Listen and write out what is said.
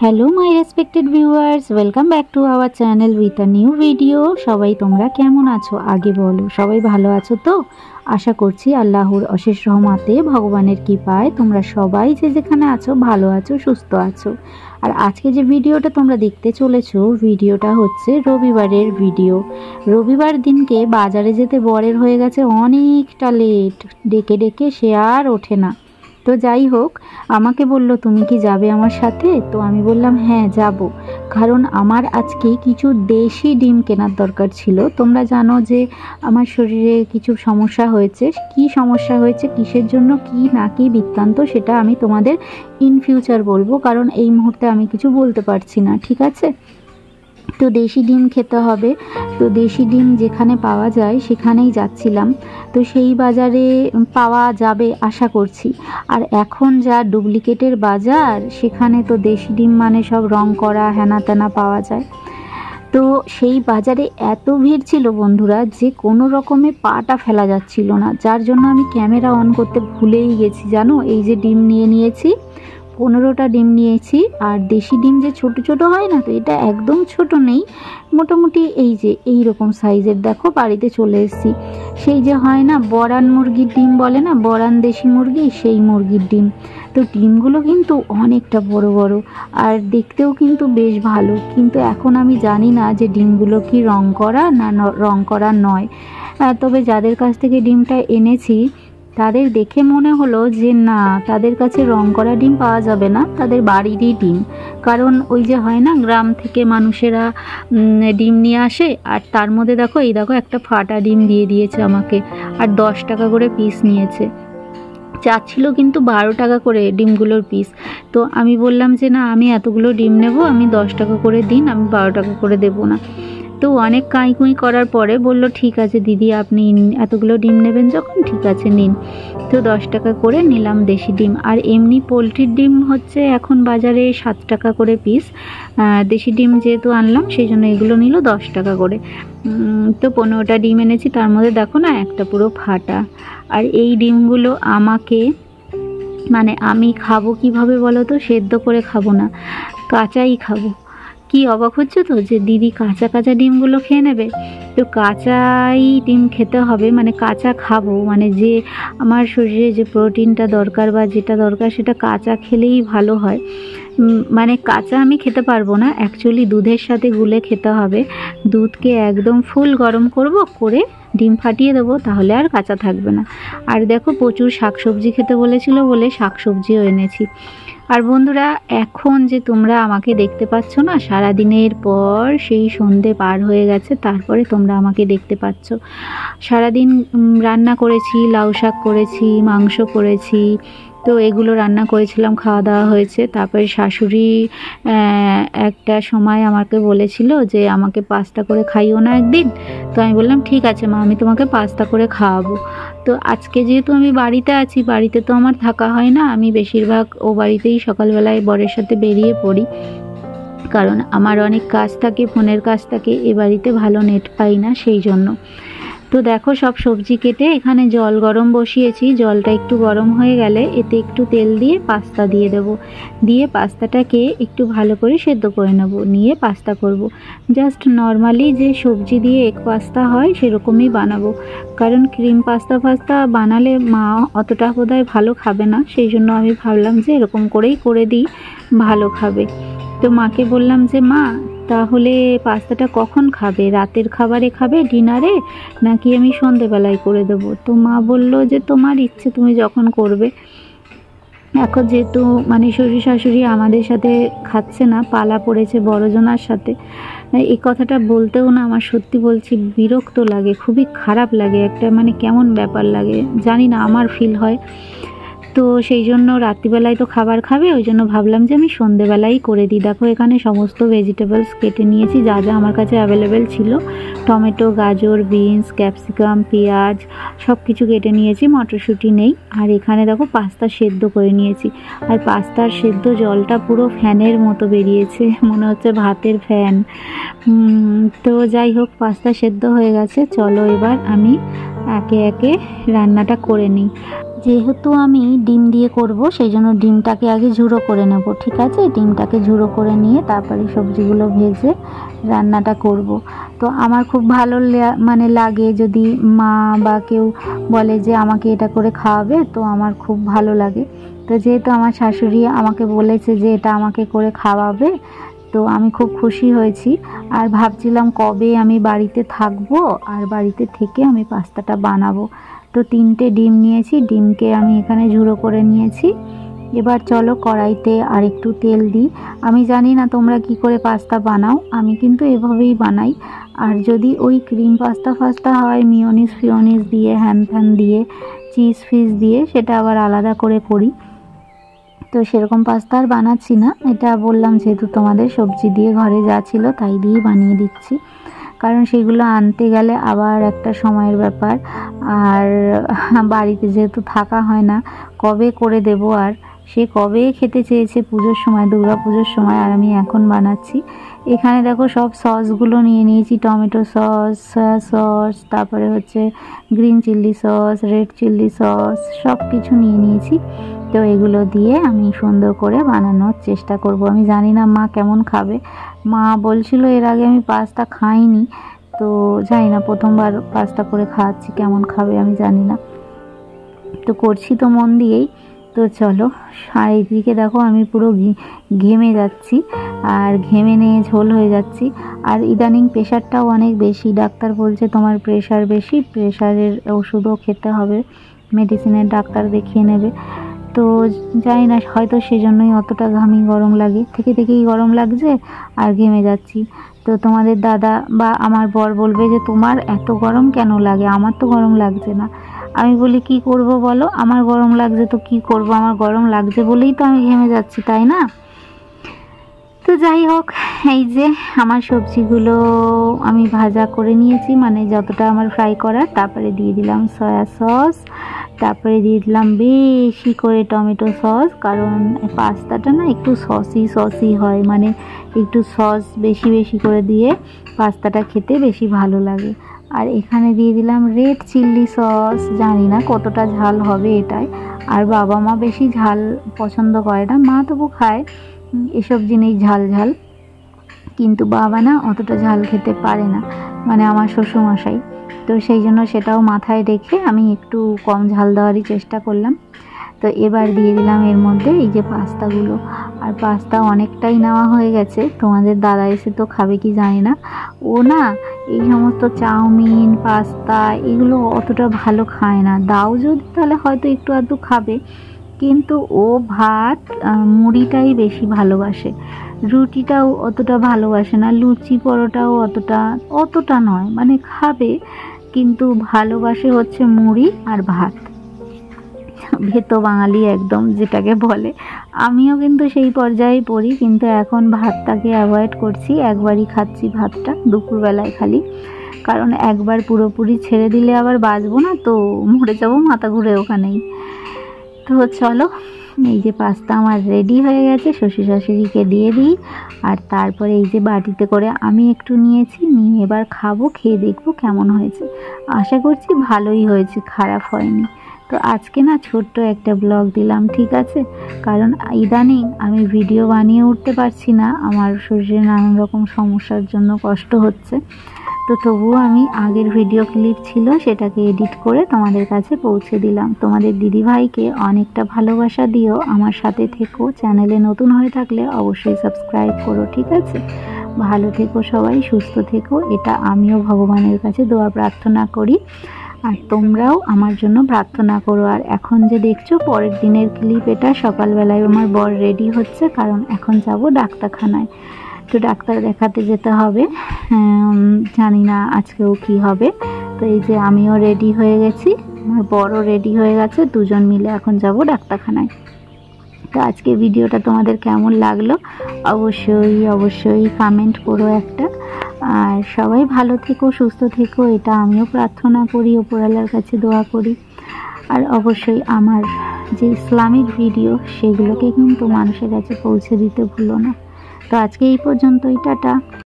Hello my respected viewers, welcome back to our channel with a new video. সবাই তোমরা কেমন আছো আগে বলো। সবাই ভালো আছো তো? আশা করছি আল্লাহর অশেষ রহমতে, ভগবানের কৃপায় তোমরা সবাই যে যেখানে আছো ভালো আছো, সুস্থ আছো। আর আজকে যে ভিডিওটা তোমরা দেখতে চলেছো, ভিডিওটা হচ্ছে রবিবারের ভিডিও। রবিবার দিনকে বাজারে যেতে বরের হয়ে গেছে অনেকটা লেট, ডেকে ডেকে সে আর ওঠে না। তো যাই হোক, আমাকে বলল তুমি কি যাবে আমার সাথে? তো আমি বললাম হ্যাঁ যাব, কারণ আমার আজকে কিছু দেশি ডিম কেনার দরকার ছিল। তোমরা জানো যে আমার শরীরে কিছু সমস্যা হয়েছে। কি সমস্যা হয়েছে, কিসের জন্য, কি না কি বৃত্তান্ত, সেটা আমি তোমাদের ইন ফিউচার বলবো, কারণ এই মুহূর্তে আমি কিছু বলতে পারছি না, ঠিক আছে? তো দেশি ডিম খেতে হবে। তো দেশি ডিম যেখানে পাওয়া যায় সেখানেই যাচ্ছিলাম। তো সেই বাজারে পাওয়া যাবে আশা করছি। আর এখন যা ডুপ্লিকেটের বাজার, সেখানে তো দেশি ডিম মানে সব রং করা হেনা তেনা পাওয়া যায়। তো সেই বাজারে এত ভিড় ছিল বন্ধুরা, যে কোনো রকমে পাটা ফেলা যাচ্ছিল না, যার জন্য আমি ক্যামেরা অন করতে ভুলেই গেছি জানো। এই যে ডিম নিয়েছি 15টা ডিম নিয়েছি। আর দেশি ডিম যে ছোট ছোট হয় না, তো এটা একদম ছোট নেই, মোটামুটি এই যে এই রকম সাইজের। দেখো বাড়িতে চলে এসেছি। সেই যে হয় না বরান মুরগির ডিম বলে না, বরান দেশি মুরগি, সেই মুরগির ডিম। তো ডিমগুলো কিন্তু অনেকটা বড় বড়, আর দেখতেও কিন্তু বেশ ভালো। কিন্তু এখন আমি জানি না যে ডিমগুলো কি রং করা না রং করা নয়। তবে যাদের কাছ থেকে ডিমটা এনেছি তাদের দেখে মনে হলো যে না, তাদের কাছে রং করা ডিম পাওয়া যাবে না, তাদের বাড়িরই ডিম। কারণ ওই যে হয় না গ্রাম থেকে মানুষেরা ডিম নিয়ে আসে, আর তার মধ্যে দেখো এই দেখো একটা ফাটা ডিম দিয়ে দিয়েছে আমাকে, আর 10 টাকা করে পিস নিয়েছে। চাচ্ছিল কিন্তু 12 টাকা করে ডিমগুলোর পিস। তো আমি বললাম যে না, আমি এতগুলো ডিম নেব, আমি 10 টাকা করে দিন, আমি 12 টাকা করে দেবো না। তো অনেক কাঁই করার পরে বলল ঠিক আছে দিদি, আপনি এতগুলো ডিম নেবেন যখন, ঠিক আছে নিন। তো 10 টাকা করে নিলাম দেশি ডিম। আর এমনি পোলট্রির ডিম হচ্ছে এখন বাজারে 7 টাকা করে পিস। দেশি ডিম যেহেতু আনলাম সেই জন্য এগুলো নিল 10 টাকা করে। তো 15টা ডিম এনেছি, তার মধ্যে দেখো না একটা পুরো ফাটা। আর এই ডিমগুলো আমাকে মানে আমি খাবো কিভাবে বলো তো? সেদ্ধ করে খাবো না, কাঁচাই খাবো। কি অবাক হচ্ছে তো যে দিদি কাঁচা কাঁচা ডিমগুলো খেয়ে নেবে? তো কাঁচাই ডিম খেতে হবে, মানে কাঁচা খাবো, মানে যে আমার শরীরে যে প্রোটিনটা দরকার বা যেটা দরকার সেটা কাঁচা খেলেই ভালো হয়। মানে কাঁচা আমি খেতে পারবো না, অ্যাকচুয়ালি দুধের সাথে গুলে খেতে হবে। দুধকে একদম ফুল গরম করে ডিম ফাটিয়ে দেবো, তাহলে আর কাঁচা থাকবে না। আর দেখো প্রচুর শাকসবজি খেতে বলেছিল বলে শাকসবজিও এনেছি। আর বন্ধুরা, এখন যে তোমরা আমাকে দেখতে পাচ্ছ না, সারাদিনের পর সেই সন্ধে পার হয়ে গেছে, তারপরে তোমরা আমাকে দেখতে পাচ্ছ। সারাদিন রান্না করেছি, লাউ শাক করেছি, মাংস করেছি। তো এগুলো রান্না করেছিলাম, খাওয়া দাওয়া হয়েছে। তারপরে শাশুড়ি একটা সময় আমাকে বলেছিল যে আমাকে পাস্তা করে খাইও না একদিন। তো আমি বললাম ঠিক আছে মা, আমি তোমাকে পাস্তা করে খাওয়াবো। তো আজকে যেহেতু আমি বাড়িতে আছি, বাড়িতে তো আমার থাকা হয় না, আমি বেশিরভাগ ও বাড়িতেই সকালবেলায় বরের সাথে বেরিয়ে পড়ি, কারণ আমার অনেক কাজ থাকে, ফোনের কাজ থাকে, এ বাড়িতে ভালো নেট পাই না সেই জন্য। তো দেখো সব সবজি কেটে এখানে জল গরম বসিয়েছি। জলটা একটু গরম হয়ে গেলে এতে একটু তেল দিয়ে পাস্তা দিয়ে দেব, দিয়ে পাস্তাটাকে একটু ভালো করে সেদ্ধ করে নেব, নিয়ে পাস্তা করব। জাস্ট নর্মালি যে সবজি দিয়ে এগ পাস্তা হয় সেরকমই বানাবো, কারণ ক্রিম পাস্তা বানালে মা অতটা বোধহয় ভালো খাবে না, সেই জন্য আমি ভাবলাম যে এরকম করেই করে দিই, ভালো খাবে। তো মাকে বললাম যে মা, তাহলে পাস্তাটা কখন খাবে? রাতের খাবারে খাবে, ডিনারে, নাকি আমি সন্ধেবেলায় করে দেবো? তো মা বলল যে তোমার ইচ্ছে, তুমি যখন করবে। এখন যেহেতু মানে শ্বশুর শাশুড়ি আমাদের সাথে খাচ্ছে না, পালা পড়েছে বড়জনার সাথে, এই কথাটা বলতেও না আমার সত্যি বলছি বিরক্ত লাগে, খুবই খারাপ লাগে, একটা মানে কেমন ব্যাপার লাগে জানি না, আমার ফিল হয়। তো সেই জন্য রাত্রিবেলায় তো খাবার খাবে, ওই জন্য ভাবলাম যে আমি সন্ধেবেলাই করে দিই। দেখো এখানে সমস্ত ভেজিটেবলস কেটে নিয়েছি, যা যা আমার কাছে অ্যাভেলেবেল ছিল। টমেটো, গাজর, বিনস, ক্যাপসিকাম, পেঁয়াজ সব কিছু কেটে নিয়েছি, মটরশুঁটি নেই। আর এখানে দেখো পাস্তা সেদ্ধ করে নিয়েছি। আর পাস্তার সেদ্ধ জলটা পুরো ফ্যানের মতো বেরিয়েছে, মনে হচ্ছে ভাতের ফ্যান। তো যাই হোক, পাস্তা সেদ্ধ হয়ে গেছে। চলো এবার আমি একে একে রান্নাটা করে নিই। যেহেতু আমি ডিম দিয়ে করব সেই জন্য ডিমটাকে আগে ঝুড়ো করে নেব, ঠিক আছে। ডিমটাকে ঝুড়ো করে নিয়ে তারপরে সবজিগুলো ভেজে রান্নাটা করব। তো আমার খুব ভালো মানে লাগে যদি মা বা কেউ বলে যে আমাকে এটা করে খাওয়াবে, তো আমার খুব ভালো লাগে। তো যেহেতু আমার শাশুড়ি আমাকে বলেছে যে এটা আমাকে করে খাওয়াবে, তো আমি খুব খুশি হয়েছি। আর ভাবছিলাম কবে আমি বাড়িতে থাকবো আর বাড়িতে থেকে আমি পাস্তাটা বানাবো। তো 3টে ডিম নিয়েছি, ডিমকে আমি এখানে ঝুড়ো করে নিয়েছি। এবার চলো কড়াইতে আর একটু তেল দিই। আমি জানি না তোমরা কি করে পাস্তা বানাও, আমি কিন্তু এভাবেই বানাই। আর যদি ওই ক্রিম পাস্তা হয় মিওনিজ ফিওনিজ দিয়ে হ্যান ফ্যান দিয়ে চিজ ফিজ দিয়ে, সেটা আবার আলাদা করে করি। তো সেরকম পাস্তা আর বানাচ্ছি না, এটা বললাম যেহেতু তোমাদের সবজি দিয়ে ঘরে যা ছিল তাই দিয়েই বানিয়ে দিচ্ছি। কারণ সেগুলো আনতে গেলে আবার একটা সময়ের ব্যাপার, আর বাড়িতে যেহেতু থাকা হয় না, কবে করে দেব। আর সে কবে খেতে চেয়েছে পুজোর সময়, দুর্গা পুজোর সময়, আর আমি এখন বানাচ্ছি। এখানে দেখো সব সসগুলো নিয়ে নিয়েছি, টমেটো সস, সয়া সস, তারপরে হচ্ছে গ্রিন চিল্লি সস, রেড চিল্লি সস, সব কিছু নিয়ে নিয়েছি। তো এগুলো দিয়ে আমি সুন্দর করে বানানোর চেষ্টা করব। আমি জানি না মা কেমন খাবে। মা বলছিল এর আগে আমি পাস্তা খাইনি, তো জানি না, প্রথমবার পাস্তা করে খাওয়াচ্ছি, কেমন খাবে আমি জানি না। তো করছি তো মন দিয়েই। তো চলো, আর এইদিকে দেখো আমি পুরো ঘেমে যাচ্ছি, আর ঘেমে নিয়ে ঝোল হয়ে যাচ্ছি। আর ইদানিং প্রেশারটাও অনেক বেশি, ডাক্তার বলছে তোমার প্রেশার বেশি, প্রেশারের ওষুধও খেতে হবে, মেডিসিনের ডাক্তার দেখিয়ে নেবে। তো জানি না, হয়তো সেজন্যই অতটা ঘামি, গরম লাগে, থেকেই গরম লাগছে আর ঘেমে যাচ্ছি। তো তোমাদের দাদা বা আমার বর বলবে যে তোমার এত গরম কেন লাগে, আমার তো গরম লাগছে না। আমি বলি কি করব বলো, আমার গরম লাগছে তো কি করব, আমার গরম লাগছে বলেই তো আমি ঘেমে যাচ্ছি, তাই না? তো যাই হোক, এই যে আমার সবজিগুলো আমি ভাজা করে নিয়েছি, মানে যতটা আমার ফ্রাই করার। তারপরে দিয়ে দিলাম সয়া সস, তারপরে দিয়ে দিলাম বেশি করে টমেটো সস, কারণ পাস্তাটা না একটু সসি হয়, মানে একটু সস বেশি করে দিয়ে পাস্তাটা খেতে বেশি ভালো লাগে। আর এখানে দিয়ে দিলাম রেড চিল্লি সস, জানি না কতটা ঝাল হবে এটাই। আর বাবা মা বেশি ঝাল পছন্দ করে না, মা তবু খায় এসব জিনিস ঝাল, কিন্তু বাবা না অতটা ঝাল খেতে পারে না, মানে আমার শ্বশুরমশাই। তো সেই জন্য সেটাও মাথায় রেখে আমি একটু কম ঝাল দেওয়ারই চেষ্টা করলাম। তো এবার দিয়ে দিলাম এর মধ্যে এই যে পাস্তাগুলো। আর পাস্তা অনেকটাই নেওয়া হয়ে গেছে, তোমাদের দাদা এসে তো খাবে কি জানি না। ও না এই সমস্ত চাউমিন পাস্তা এগুলো অতটা ভালো খায় না, দাও যদি তাহলে হয়তো একটু আধটু খাবে, কিন্তু ও ভাত মুড়িটাই বেশি ভালোবাসে, রুটিটাও অতটা ভালোবাসে না, লুচি পরোটাও অতটা নয়, মানে খাবে কিন্তু ভালোবাসে হচ্ছে মুড়ি আর ভাত। ভেতো বাঙালি একদম যেটাকে বলে। আমিও কিন্তু সেই পর্যায়ে পড়ি, কিন্তু এখন ভাতটাকে অ্যাভয়েড করছি, একবারই খাচ্ছি ভাতটা দুপুরবেলায় খালি। কারণ একবার পুরোপুরি ছেড়ে দিলে আবার বাঁচবো না, তো মরে যাবো মাথা ঘুরে ওখানেই। তো চলো, এই যে পাস্তা আমার রেডি হয়ে গেছে, শ্বশুর শাশুড়িকে দিয়ে দিই। আর তারপরে এই যে বাটিতে করে আমি একটু নিয়েছি, নিয়ে এবার খাবো, খেয়ে দেখবো কেমন হয়েছে। আশা করছি ভালোই হয়েছে, খারাপ হয়নি। তো আজকে না ছোট্ট একটা ব্লগ দিলাম, ঠিক আছে, কারণ ইদানিং আমি ভিডিও বানিয়ে উঠতে পারছি না, আমার শরীরে নানান রকম সমস্যার জন্য কষ্ট হচ্ছে। তো তবুও আমি আগের ভিডিও ক্লিপ ছিল সেটাকে এডিট করে তোমাদের কাছে পৌঁছে দিলাম। তোমাদের দিদিভাইকে অনেকটা ভালোবাসা দিও, আমার সাথে থেকো, চ্যানেলে নতুন হয়ে থাকলে অবশ্যই সাবস্ক্রাইব করো, ঠিক আছে। ভালো থেকো সবাই, সুস্থ থেকো, এটা আমিও ভগবানের কাছে দোয়া প্রার্থনা করি, আর তোমরাও আমার জন্য প্রার্থনা করো। আর এখন যে দেখছো পরের দিনের ক্লিপ, এটা সকালবেলায় আমার বর রেডি হচ্ছে, কারণ এখন যাব ডাক্তারখানায়, তো ডাক্তার দেখাতে যেতে হবে, জানি না আজকেও কি হবে। তো এই যে আমিও রেডি হয়ে গেছি, আমার বড়ও রেডি হয়ে গেছে, দুজন মিলে এখন যাব ডাক্তারখানায়। তো আজকে ভিডিওটা তোমাদের কেমন লাগলো অবশ্যই কমেন্ট করো একটা। আর সবাই ভালো থেকো, সুস্থ থেকো, এটা আমিও প্রার্থনা করি, উপরওয়ালার কাছে দোয়া করি। আর অবশ্যই আমার যে ইসলামিক ভিডিও সেগুলোকে কিন্তু মানুষের কাছে পৌঁছে দিতে ভুলো না। তো আজকে এই পর্যন্তই, টাটা।